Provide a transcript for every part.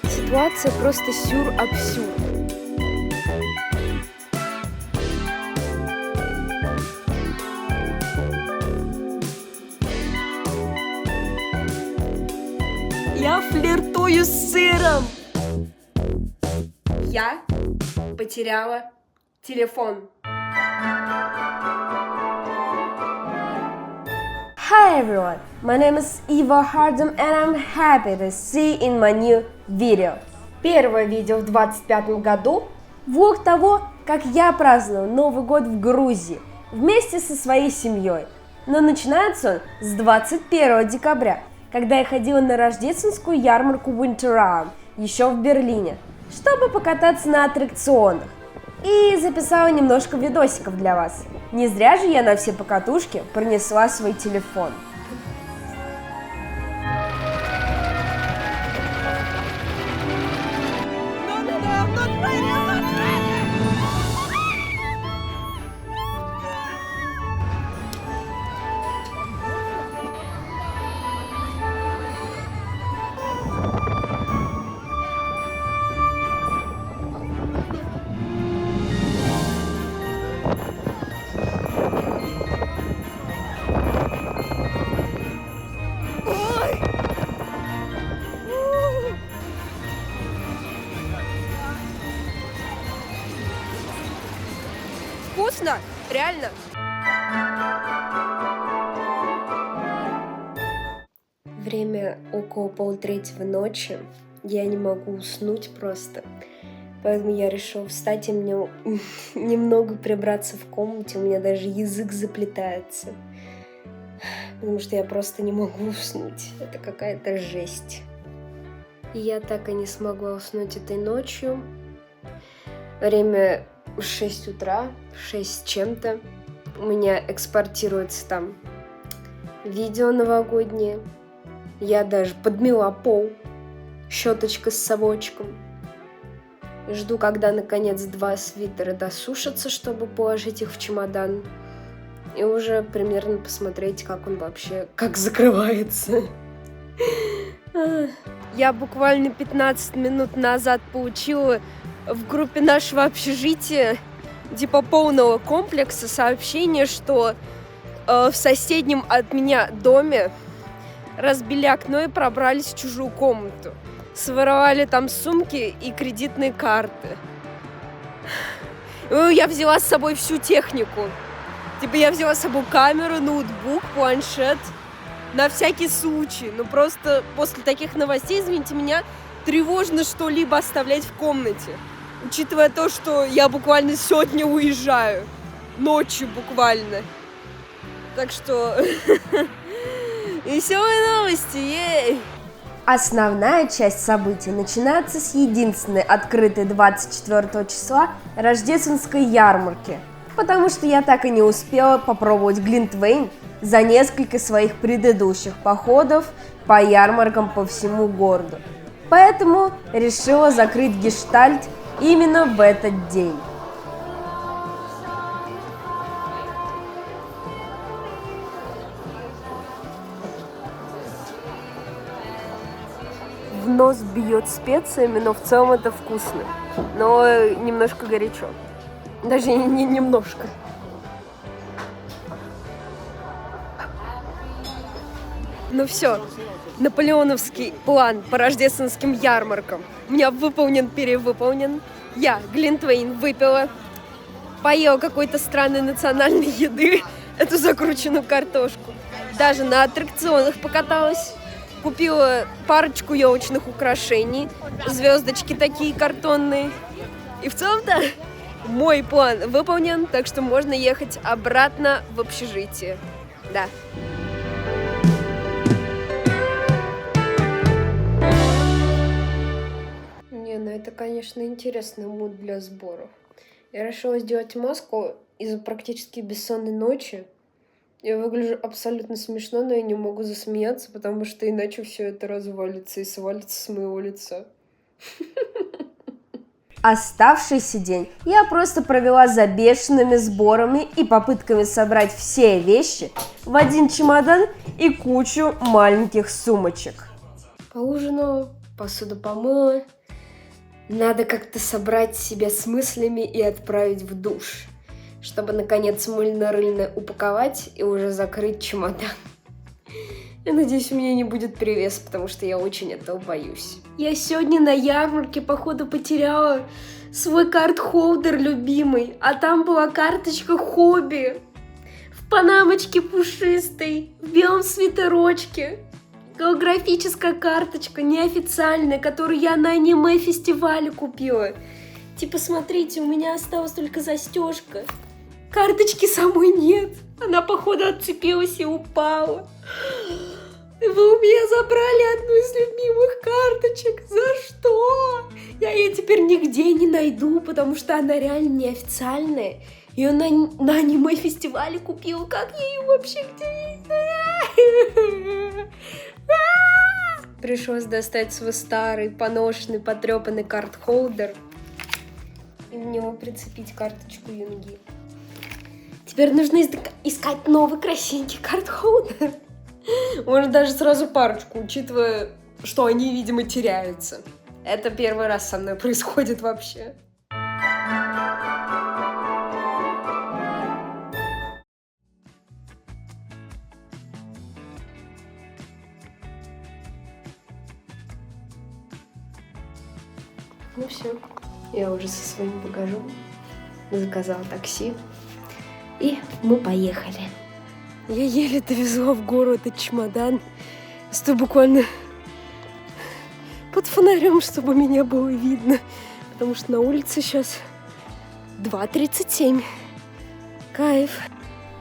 Ситуация просто сюр-абсюр. Я флиртую с сыром. Я потеряла телефон. Hi everyone, my name is Eva Hardem and I'm happy to see you in my new video. Первое видео в 25 году – влог того, как я праздную Новый год в Грузии вместе со своей семьей. Но начинается он с 21 декабря, когда я ходила на рождественскую ярмарку Winterraum, еще в Берлине, чтобы покататься на аттракционах. И записала немножко видосиков для вас. Не зря же я на все покатушки принесла свой телефон. Вкусно? Реально? Время около 2:30 ночи. Я не могу уснуть просто. Поэтому я решила встать и мне немного прибраться в комнате. У меня даже язык заплетается. Потому что я просто не могу уснуть. Это какая-то жесть. И я так и не смогла уснуть этой ночью. Время 6 утра, 6 с чем-то. У меня экспортируется там видео новогоднее. Я даже подмела пол щеточкой с совочком. Жду, когда наконец 2 свитера досушатся, чтобы положить их в чемодан. И уже примерно посмотреть, как он вообще, как закрывается. Я буквально 15 минут назад получила в группе нашего общежития, типа полного комплекса, сообщение, что в соседнем от меня доме разбили окно и пробрались в чужую комнату. Своровали там сумки и кредитные карты. Я взяла с собой всю технику. Типа я взяла с собой камеру, ноутбук, планшет. На всякий случай. Но просто после таких новостей, извините меня, тревожно что-либо оставлять в комнате. Учитывая то, что я буквально сегодня уезжаю. Ночью буквально. Так что... Веселые новости, ей! Основная часть событий начинается с единственной открытой 24 числа рождественской ярмарки, потому что я так и не успела попробовать глинтвейн за несколько своих предыдущих походов по ярмаркам по всему городу. Поэтому решила закрыть гештальт именно в этот день. В нос бьет специями, но в целом это вкусно. Но немножко горячо. Даже не немножко. Ну все, наполеоновский план по рождественским ярмаркам у меня выполнен, перевыполнен. Я глинтвейн выпила, поела какой-то странной национальной еды, эту закрученную картошку. Даже на аттракционах покаталась. Купила парочку елочных украшений, звездочки такие картонные. И в целом-то мой план выполнен, так что можно ехать обратно в общежитие. Да. Не, ну это, конечно, интересный муд для сборов. Я решила сделать маску из-за практически бессонной ночи. Я выгляжу абсолютно смешно, но я не могу засмеяться, потому что иначе все это развалится и свалится с моего лица. Оставшийся день я просто провела за бешеными сборами и попытками собрать все вещи в один чемодан и кучу маленьких сумочек. Поужинала посуду помыла. Надо как-то собрать себя с мыслями и отправить в душ, чтобы, наконец, мыльно-рыльно упаковать и уже закрыть чемодан. Я надеюсь, у меня не будет привес, потому что я очень этого боюсь. Я сегодня на ярмарке, походу, потеряла свой карт-холдер любимый, а там была карточка хобби в панамочке пушистой, в белом свитерочке. Голографическая карточка, неофициальная, которую я на аниме-фестивале купила. Типа, смотрите, у меня осталась только застежка. Карточки самой нет. Она, походу, отцепилась и упала. Вы у меня забрали одну из любимых карточек. За что? Я ее теперь нигде не найду, потому что она реально неофициальная. Ее на аниме-фестивале купила. Как я ее вообще где? Пришлось достать свой старый, поношенный, потрепанный карт-холдер и в него прицепить карточку Юнги. Теперь нужно искать новый красивенький карт-холдер. Может, даже сразу парочку, учитывая, что они, видимо, теряются. Это первый раз со мной происходит вообще. Ну все, я уже со своим багажом заказала такси, и мы поехали. Я еле довезла в гору этот чемодан, стою буквально под фонарем, чтобы меня было видно, потому что на улице сейчас 2:37. Кайф.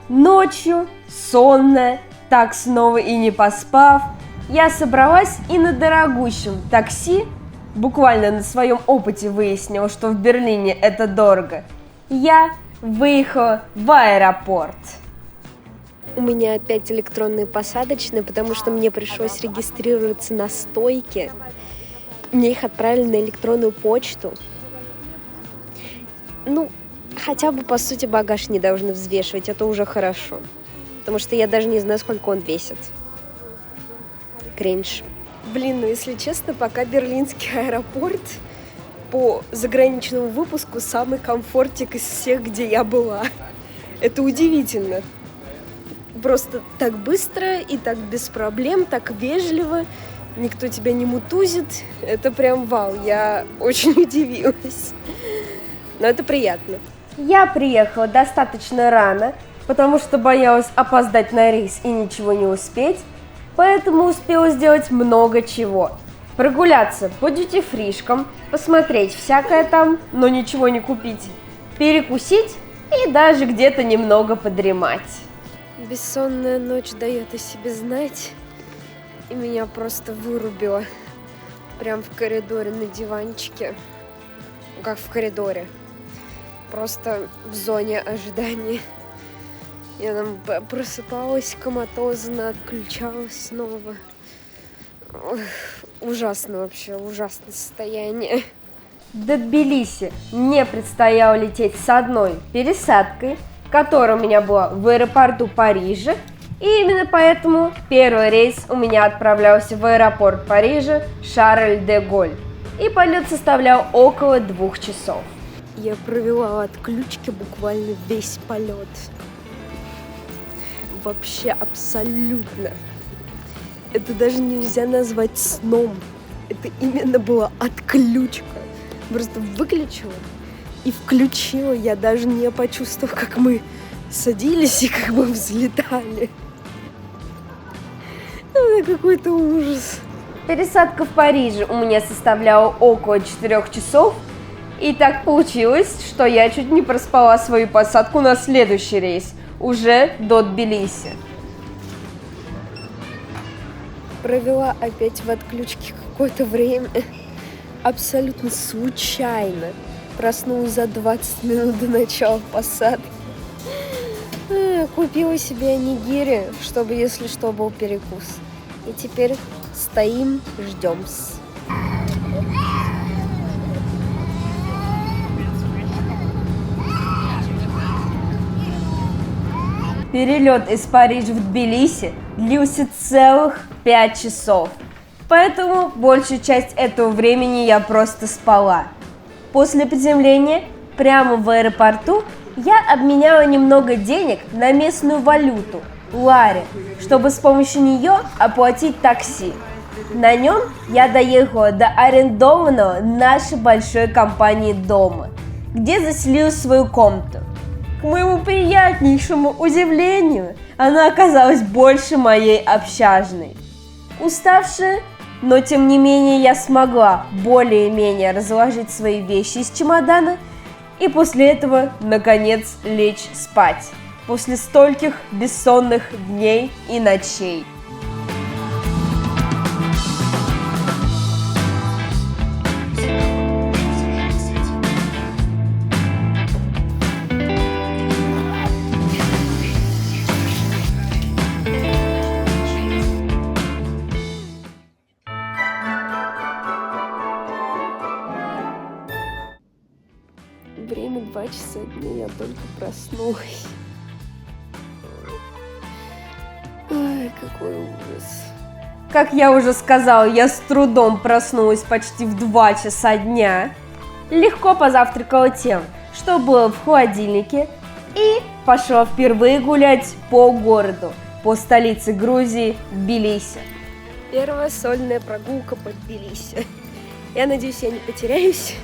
Ночью, сонная, так снова и не поспав, я собралась и на дорогущем такси, буквально на своем опыте выяснила, что в Берлине это дорого, я выехала в аэропорт. У меня опять электронные посадочные, потому что мне пришлось регистрироваться на стойке. Мне их отправили на электронную почту. Ну, хотя бы, по сути, багаж не должны взвешивать, это уже хорошо. Потому что я даже не знаю, сколько он весит. Кринж. Блин, ну если честно, пока берлинский аэропорт по заграничному выпуску самый комфортик из всех, где я была. Это удивительно. Просто так быстро и так без проблем, так вежливо. Никто тебя не мутузит. Это прям вау, я очень удивилась. Но это приятно. Я приехала достаточно рано, потому что боялась опоздать на рейс и ничего не успеть, поэтому успела сделать много чего. Прогуляться по дьюти-фришкам, посмотреть всякое там, но ничего не купить, перекусить и даже где-то немного подремать. Бессонная ночь дает о себе знать, и меня просто вырубило. Прям в коридоре на диванчике. Как в коридоре. Просто в зоне ожидания. Я там просыпалась коматозно, отключалась снова. Ох, ужасно вообще, ужасное состояние. До Тбилиси мне предстояло лететь с одной пересадкой, которая у меня была в аэропорту Парижа, и именно поэтому первый рейс у меня отправлялся в аэропорт Парижа Шарль-де-Голь, и полет составлял около 2 часов. Я провела от отключки буквально весь полет. Вообще абсолютно. Это даже нельзя назвать сном. Это именно была отключка. Просто выключила и включила. Я даже не почувствовала, как мы садились и как мы взлетали. Это какой-то ужас. Пересадка в Париже у меня составляла около 4 часов, и так получилось, что я чуть не проспала свою посадку на следующий рейс, уже до Тбилиси. Провела опять в отключке какое-то время. Абсолютно случайно. Проснулась за 20 минут до начала посадки. Купила себе онигири, чтобы, если что, был перекус. И теперь стоим, ждем-с. Перелет из Парижа в Тбилиси длился целых 5 часов. Поэтому большую часть этого времени я просто спала. После приземления прямо в аэропорту я обменяла немного денег на местную валюту – лари, чтобы с помощью нее оплатить такси. На нем я доехала до арендованного нашей большой компании дома, где заселила свою комнату. К моему приятнейшему удивлению, она оказалась больше моей общажной. Уставшая, но тем не менее я смогла более-менее разложить свои вещи из чемодана и после этого, наконец, лечь спать. После стольких бессонных дней и ночей. Время 2 часа дня, я только проснулась. Ой, какой ужас. Как я уже сказала, я с трудом проснулась почти в 2 часа дня. Легко позавтракала тем, что было в холодильнике, и пошла впервые гулять по городу, по столице Грузии Тбилиси. Первая сольная прогулка по Тбилиси. Я надеюсь, я не потеряюсь.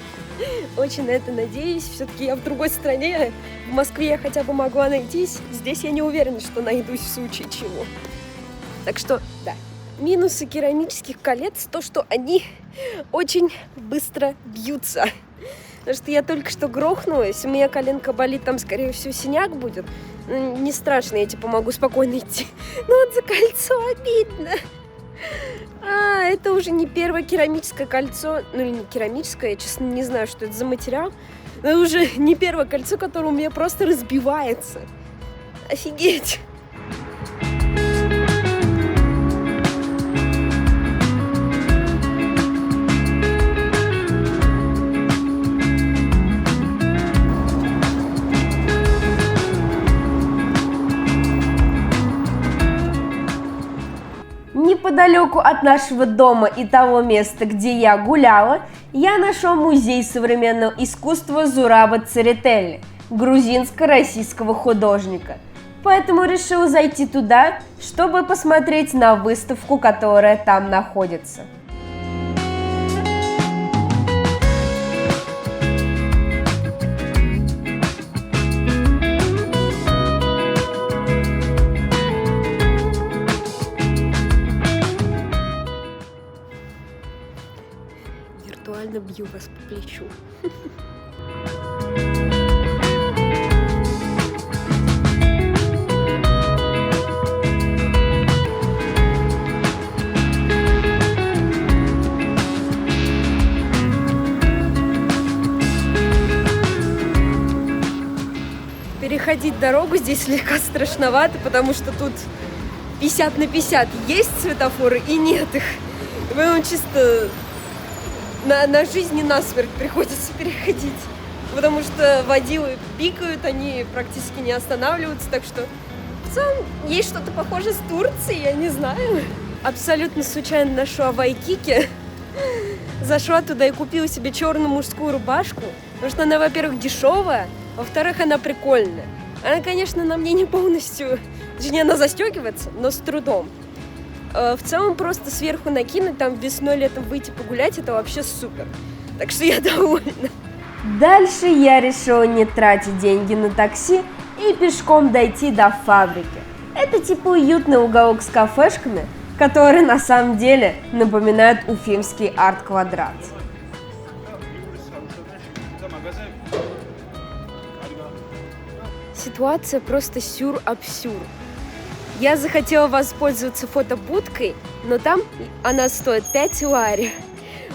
Очень на это надеюсь. Все-таки я в другой стране. В Москве я хотя бы могла найтись. Здесь я не уверена, что найдусь в случае чего. Так что, да. Минусы керамических колец то, что они очень быстро бьются. Потому что я только что грохнулась, у меня коленка болит, там, скорее всего, синяк будет. Не страшно, я типа могу спокойно идти. Но вот за кольцо обидно. Это уже не первое керамическое кольцо, ну или не керамическое, я, честно, не знаю, что это за материал. Но это уже не первое кольцо, которое у меня просто разбивается. Офигеть! Неподалеку от нашего дома и того места, где я гуляла, я нашел музей современного искусства Зураба Церетели, грузинско-российского художника. Поэтому решил зайти туда, чтобы посмотреть на выставку, которая там находится. Виртуально бью вас по плечу. Переходить дорогу здесь слегка страшновато, потому что тут 50 на 50 есть светофоры и нет их. Поэтому чисто на жизнь и на смерть приходится переходить. Потому что водилы пикают, они практически не останавливаются. Так что в целом есть что-то похожее с Турцией, я не знаю. Абсолютно случайно нашла Вайкики. Зашла туда и купила себе черную мужскую рубашку. Потому что она, во-первых, дешевая, во-вторых, она прикольная. Она, конечно, на мне не полностью... Точнее, она застегивается, но с трудом. В целом, просто сверху накинуть, там весной, летом выйти погулять, это вообще супер. Так что я довольна. Дальше я решила не тратить деньги на такси и пешком дойти до фабрики. Это типа уютный уголок с кафешками, которые на самом деле напоминают уфимский арт-квадрат. Ситуация просто сюр-абсюр. Я захотела воспользоваться фотобудкой, но там она стоит 5 лари.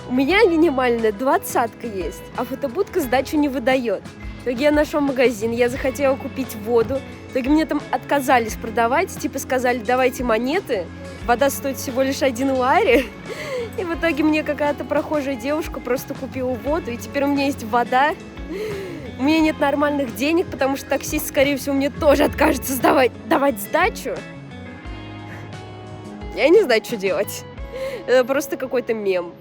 У меня минимальная 20-ка есть, а фотобудка сдачу не выдает. В итоге я нашла магазин, я захотела купить воду. В итоге мне там отказались продавать, типа сказали, давайте монеты, вода стоит всего лишь 1 лари. И в итоге мне какая-то прохожая девушка просто купила воду, и теперь у меня есть вода. У меня нет нормальных денег, потому что таксист, скорее всего, мне тоже откажется давать сдачу. Я не знаю, что делать. Это просто какой-то мем.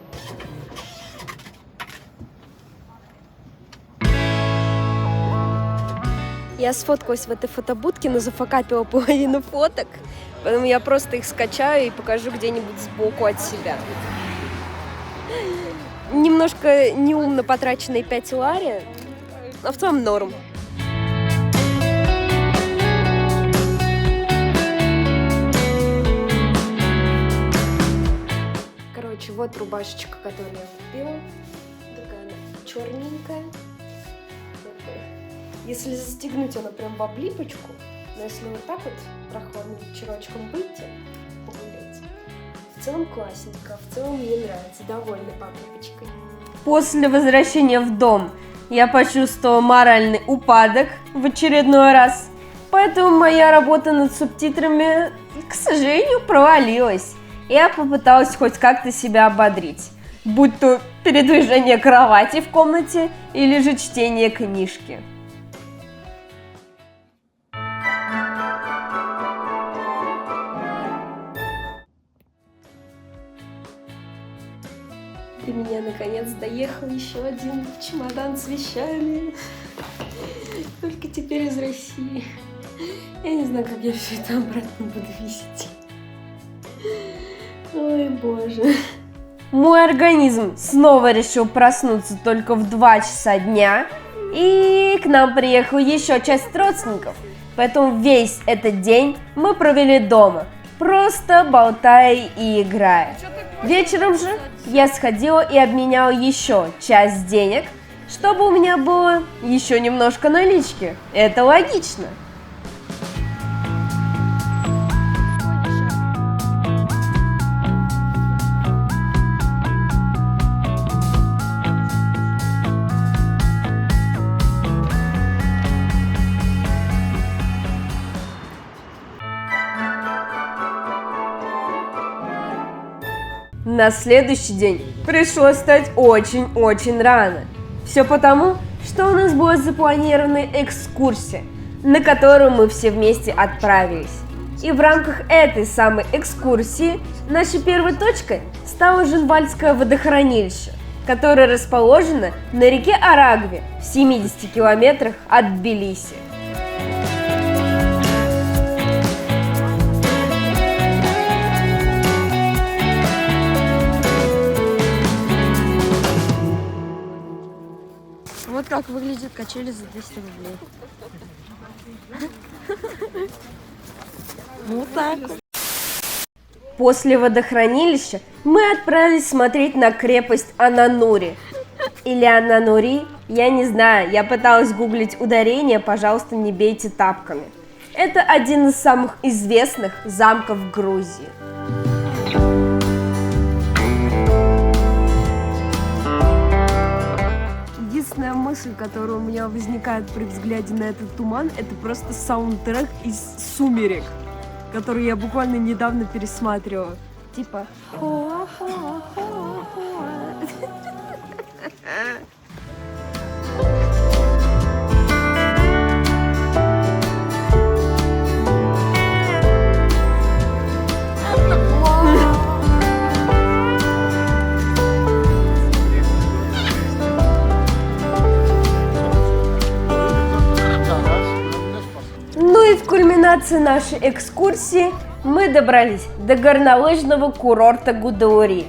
Я сфоткалась в этой фотобудке, но зафакапила половину фоток. Поэтому я просто их скачаю и покажу где-нибудь сбоку от себя. Немножко неумно потраченные 5 лари, но в целом норм. Короче, вот рубашечка, которую я купила. Такая она черненькая. Если застегнуть, она прям в облипочку. Но если вот так вот прохладным вечерочком выйти, погулять, в целом классненько, в целом мне нравится, довольна покупочкой. После возвращения в дом я почувствовала моральный упадок в очередной раз, поэтому моя работа над субтитрами, к сожалению, провалилась. Я попыталась хоть как-то себя ободрить, будь то передвижение кровати в комнате или же чтение книжки. До меня наконец доехал еще один чемодан с вещами. Только теперь из России. Я не знаю, как я все это обратно буду везти. Ой, боже. Мой организм снова решил проснуться только в 2 часа дня, и к нам приехала еще часть родственников. Поэтому весь этот день мы провели дома, просто болтая и играя. Вечером же я сходила и обменяла еще часть денег, чтобы у меня было еще немножко налички. Это логично. На следующий день пришлось встать очень-очень рано. Все потому, что у нас была запланирована экскурсия, на которую мы все вместе отправились. И в рамках этой самой экскурсии нашей первой точкой стало Женвальдское водохранилище, которое расположено на реке Арагве в 70 километрах от Тбилиси. Вот как выглядят качели за 200 рублей. Вот так. После водохранилища мы отправились смотреть на крепость Ананури. Или Ананури, я не знаю, я пыталась гуглить ударение, пожалуйста, не бейте тапками. Это один из самых известных замков в Грузии. Единственная мысль, которая у меня возникает при взгляде на этот туман, это просто саундтрек из «Сумерек», который я буквально недавно пересматривала. Типа Ну и в кульминации нашей экскурсии мы добрались до горнолыжного курорта Гудаури,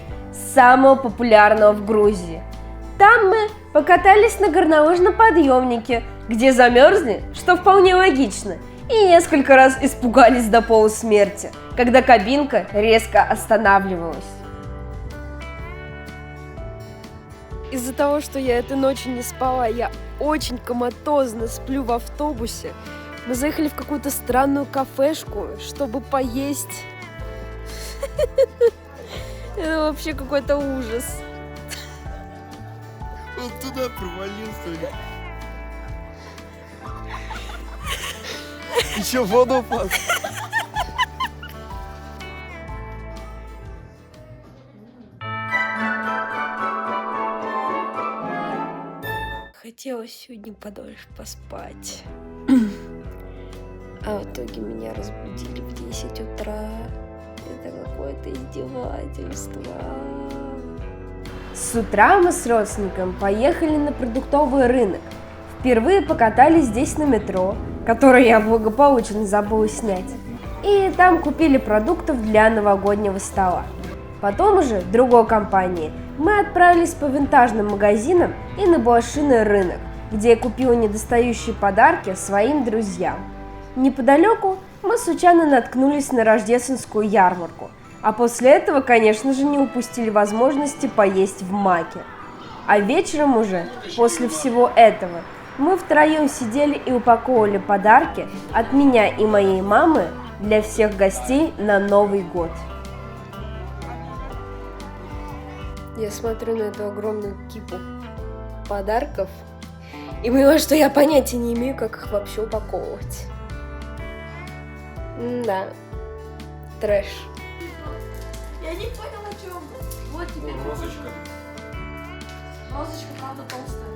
самого популярного в Грузии. Там мы покатались на горнолыжном подъемнике, где замерзли, что вполне логично, и несколько раз испугались до полусмерти, когда кабинка резко останавливалась. из-за того, что я этой ночью не спала, я очень коматозно сплю в автобусе. Мы заехали в какую-то странную кафешку, чтобы поесть. Это вообще какой-то ужас. Он туда провалился. Еще в воду упал. Хотела сегодня подольше поспать. А в итоге меня разбудили в 10 утра. Это какое-то издевательство. С утра мы с родственником поехали на продуктовый рынок. Впервые покатались здесь на метро, которое я благополучно забыла снять. И там купили продуктов для новогоднего стола. Потом уже в другой компании мы отправились по винтажным магазинам и на блошиный рынок, где я купила недостающие подарки своим друзьям. Неподалеку мы случайно наткнулись на рождественскую ярмарку, а после этого, конечно же, не упустили возможности поесть в Маке. А вечером уже, после всего этого, мы втроем сидели и упаковывали подарки от меня и моей мамы для всех гостей на Новый год. Я смотрю на эту огромную кипу подарков и понимаю, что я понятия не имею, как их вообще упаковывать. Да, трэш. Я не понял, о чем. Вот тебе розочка. Розочка, правда, толстая.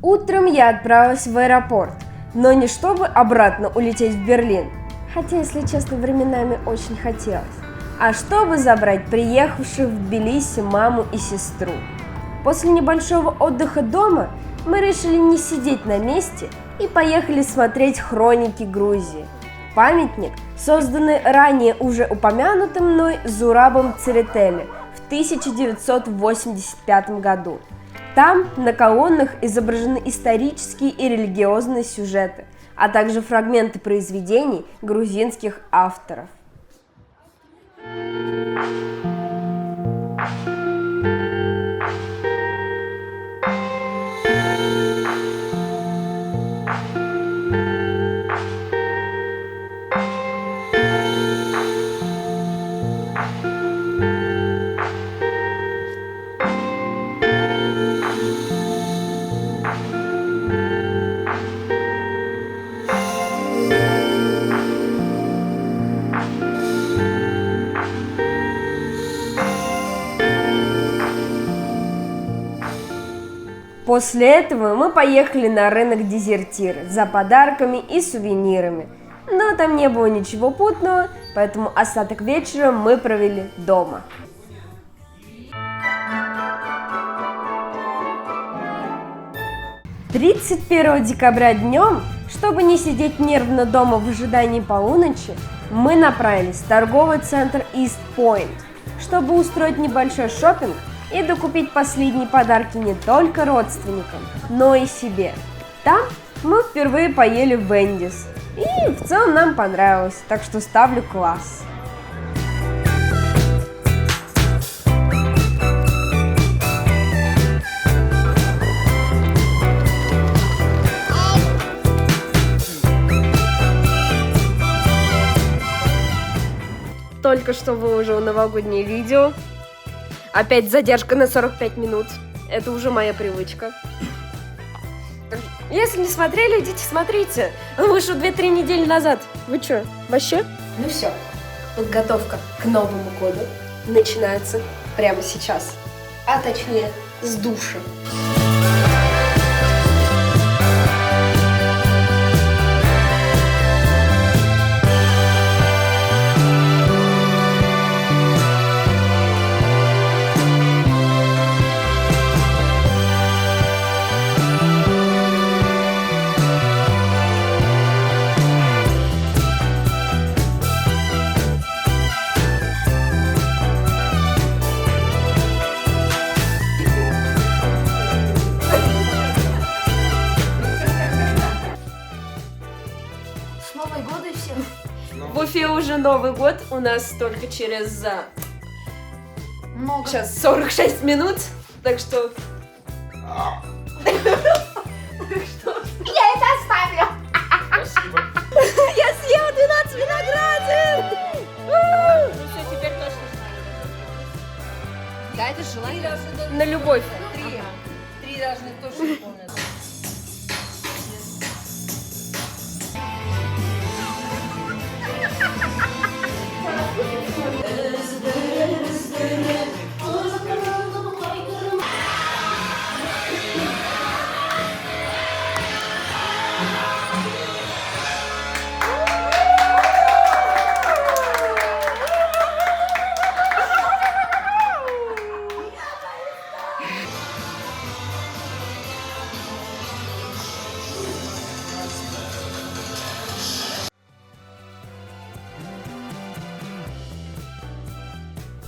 Утром я отправилась в аэропорт, но не чтобы обратно улететь в Берлин, хотя, если честно, временами очень хотелось, а чтобы забрать приехавших в Тбилиси маму и сестру. После небольшого отдыха дома мы решили не сидеть на месте и поехали смотреть хроники Грузии. Памятник, созданный ранее уже упомянутым мной Зурабом Церетели в 1985 году. Там на колоннах изображены исторические и религиозные сюжеты, а также фрагменты произведений грузинских авторов. После этого мы поехали на рынок Дезертир за подарками и сувенирами. Но там не было ничего путного, поэтому остаток вечера мы провели дома. «31 декабря днем, чтобы не сидеть нервно дома в ожидании полуночи, мы направились в торговый центр East Point, чтобы устроить небольшой шопинг и докупить последние подарки не только родственникам, но и себе. Там мы впервые поели в Вендис, и в целом нам понравилось, так что ставлю класс. Только что выложил новогоднее видео. Опять задержка на 45 минут. Это уже моя привычка. Если не смотрели, идите смотрите. Он вышел 2-3 недели назад. Вы что, вообще? Ну все. Подготовка к Новому году начинается прямо сейчас. А точнее, с душа. С Новой года всем. В Уфе уже Новый год. У нас только через Много. сейчас 46 минут. Так что... Я это оставлю. Спасибо. Я съела 12 виноградин! Ну все, теперь точно знаю. Да, это желание. На любовь. Три должны точно помнить.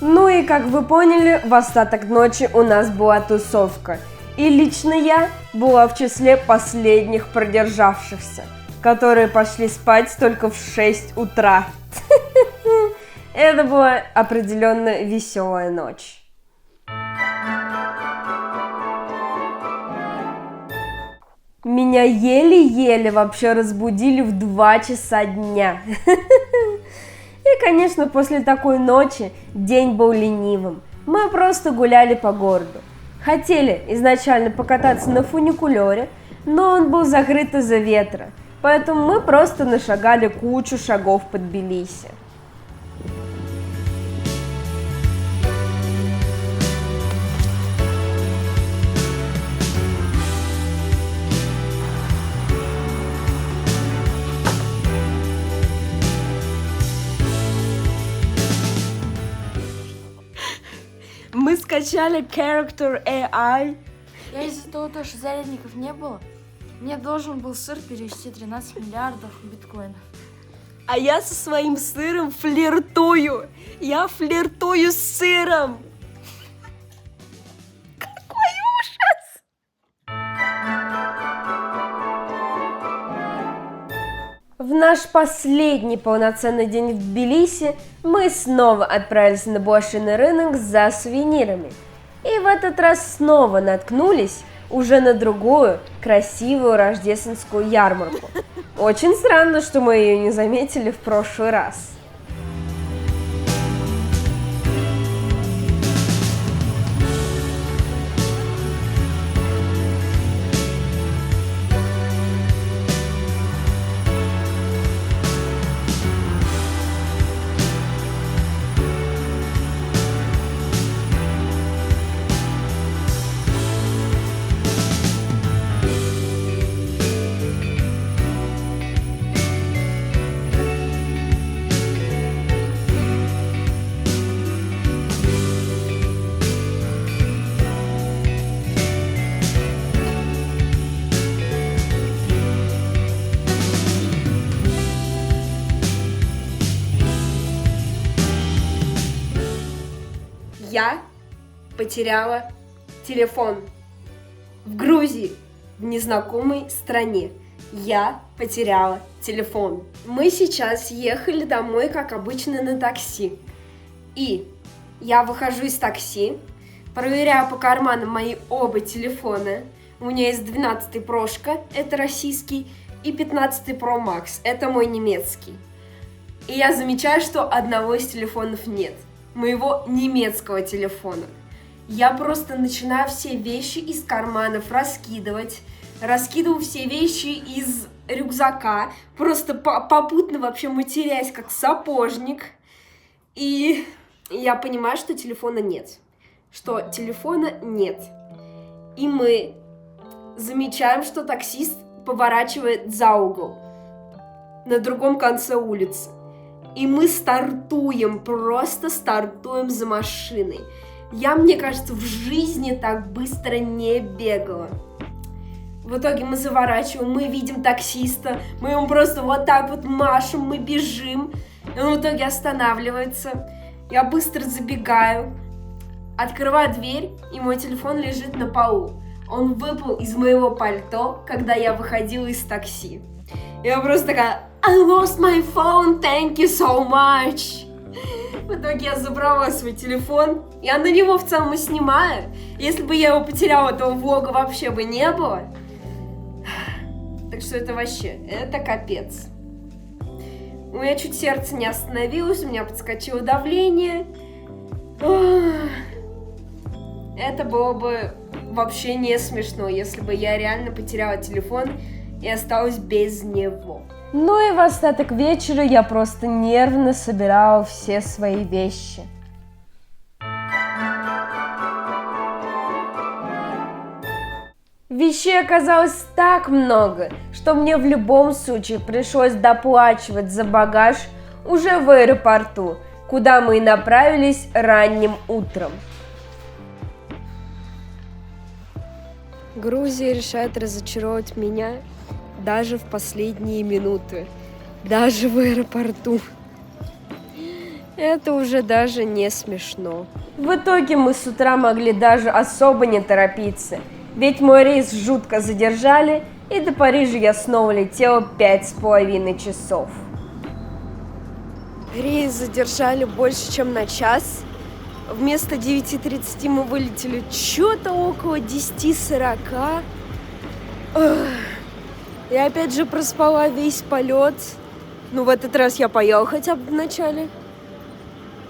Ну и как вы поняли, в остаток ночи у нас была тусовка. И лично я была в числе последних продержавшихся, которые пошли спать только в 6 утра. Это была определенно веселая ночь. Меня еле-еле вообще разбудили в 2 часа дня. И, конечно, после такой ночи день был ленивым. Мы просто гуляли по городу. Хотели изначально покататься на фуникулере, но он был закрыт из-за ветра. Поэтому мы просто нашагали кучу шагов по Тбилиси. Мы скачали Character AI. Я из-за того, что зарядников не было, мне должен был сыр перевести 13 миллиардов биткоинов. А я со своим сыром флиртую. Я флиртую с сыром. Какой ужас! В наш последний полноценный день в Тбилиси мы снова отправились на блошиный рынок за сувенирами. И в этот раз снова наткнулись уже на другую красивую рождественскую ярмарку. Очень странно, что мы ее не заметили в прошлый раз. Я потеряла телефон в Грузии, в незнакомой стране. Я потеряла телефон. Мы сейчас ехали домой, как обычно, на такси. И я выхожу из такси, проверяю по карманам мои оба телефона. У меня есть 12-й Прошка, это российский, и 15-й Pro Max, это мой немецкий. И я замечаю, что одного из телефонов нет. Моего немецкого телефона. Я просто начинаю все вещи из карманов раскидывать. Раскидываю все вещи из рюкзака, просто попутно вообще матерясь, как сапожник. И я понимаю, что телефона нет. И мы замечаем, что таксист поворачивает за угол на другом конце улицы. И мы просто стартуем за машиной. Мне кажется, в жизни так быстро не бегала. В итоге мы заворачиваем, мы видим таксиста, мы ему просто вот так вот машем, мы бежим. И он в итоге останавливается. Я быстро забегаю, открываю дверь, и мой телефон лежит на полу. Он выпал из моего пальто, когда я выходила из такси. Я просто такая: I lost my phone, thank you so much. В итоге я забрала свой телефон. Я на него в целом и снимаю. Если бы я его потеряла, то влога вообще бы не было. Так что это капец. У меня чуть сердце не остановилось, у меня подскочило давление. Это было бы вообще не смешно, если бы я реально потеряла телефон и осталась без него. Ну и в остаток вечера я просто нервно собирала все свои вещи. Вещей оказалось так много, что мне в любом случае пришлось доплачивать за багаж уже в аэропорту, куда мы и направились ранним утром. Грузия решает разочаровать меня даже в последние минуты, даже в аэропорту. Это уже даже не смешно. В итоге мы с утра могли даже особо не торопиться, ведь мой рейс жутко задержали, и до Парижа я снова летела 5,5 часов. Рейс задержали больше, чем на час. Вместо 9:30 мы вылетели что-то около 10:40. Я опять же проспала весь полет. Ну, в этот раз я поела хотя бы в начале.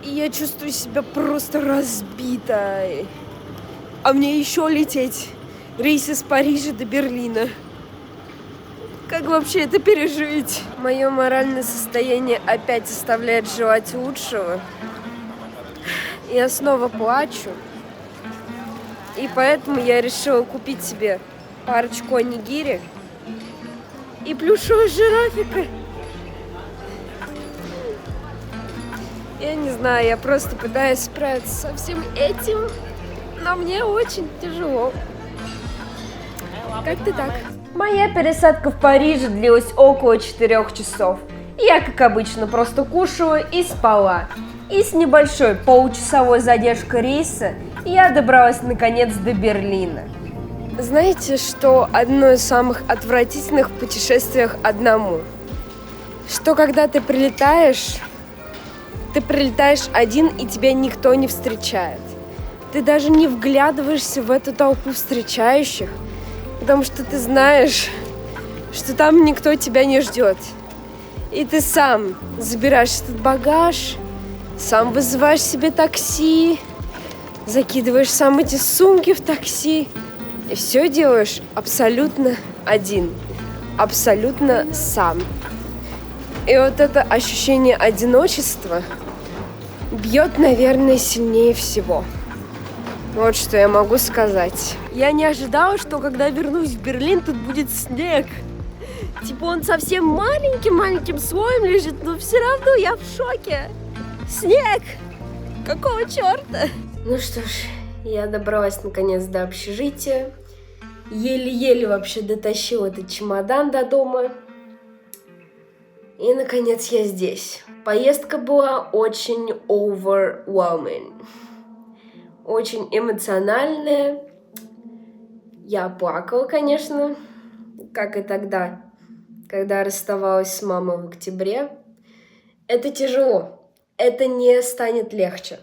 И я чувствую себя просто разбитой. А мне еще лететь. Рейс из Парижа до Берлина. Как вообще это пережить? Мое моральное состояние опять оставляет желать лучшего. Я снова плачу. И поэтому я решила купить себе парочку онигири и плюшевого жирафика. Я не знаю, я просто пытаюсь справиться со всем этим, но мне очень тяжело. Как-то так. Моя пересадка в Париже длилась около 4 часов. Я, как обычно, просто кушала и спала. И с небольшой получасовой задержкой рейса я добралась наконец до Берлина. Знаете, что одно из самых отвратительных в путешествиях одному? Что когда ты прилетаешь один, и тебя никто не встречает. Ты даже не вглядываешься в эту толпу встречающих, потому что ты знаешь, что там никто тебя не ждет. И ты сам забираешь этот багаж, сам вызываешь себе такси, закидываешь сам эти сумки в такси. И все делаешь абсолютно один, абсолютно сам. И вот это ощущение одиночества бьет, наверное, сильнее всего. Вот что я могу сказать. Я не ожидала, что когда вернусь в Берлин, тут будет снег. Типа он совсем маленьким слоем лежит, но все равно я в шоке. Снег! Какого черта? Ну что ж, я добралась наконец до общежития. Еле-еле вообще дотащила этот чемодан до дома. И наконец я здесь. Поездка была очень overwhelming. Очень эмоциональная. Я плакала, конечно, как и тогда, когда расставалась с мамой в октябре. Это тяжело. Это не станет легче.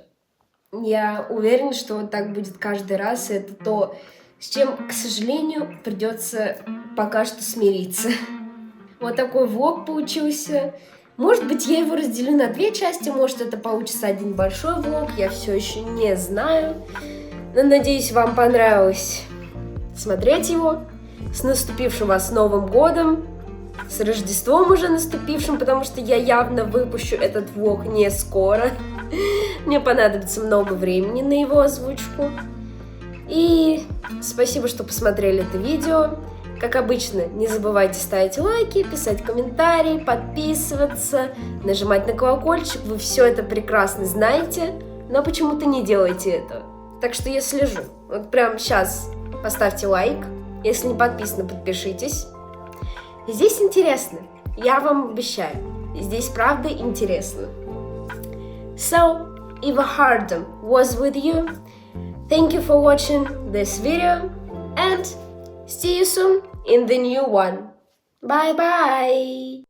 Я уверена, что вот так будет каждый раз. И это то, с чем, к сожалению, придется пока что смириться. Вот такой влог получился. Может быть, я его разделю на 2 части, может, это получится один большой влог, я все еще не знаю. Но надеюсь, вам понравилось смотреть его. С наступившим вас Новым годом, с Рождеством уже наступившим, потому что я явно выпущу этот влог не скоро. Мне понадобится много времени на его озвучку. И спасибо, что посмотрели это видео. Как обычно, не забывайте ставить лайки, писать комментарии, подписываться, нажимать на колокольчик. Вы все это прекрасно знаете, но почему-то не делаете этого. Так что я слежу. Вот прямо сейчас поставьте лайк. Если не подписаны, подпишитесь. Здесь интересно. Я вам обещаю. Здесь правда интересно. So, Eva Hardem was with you. Thank you for watching this video. And see you soon in the new one. Bye bye!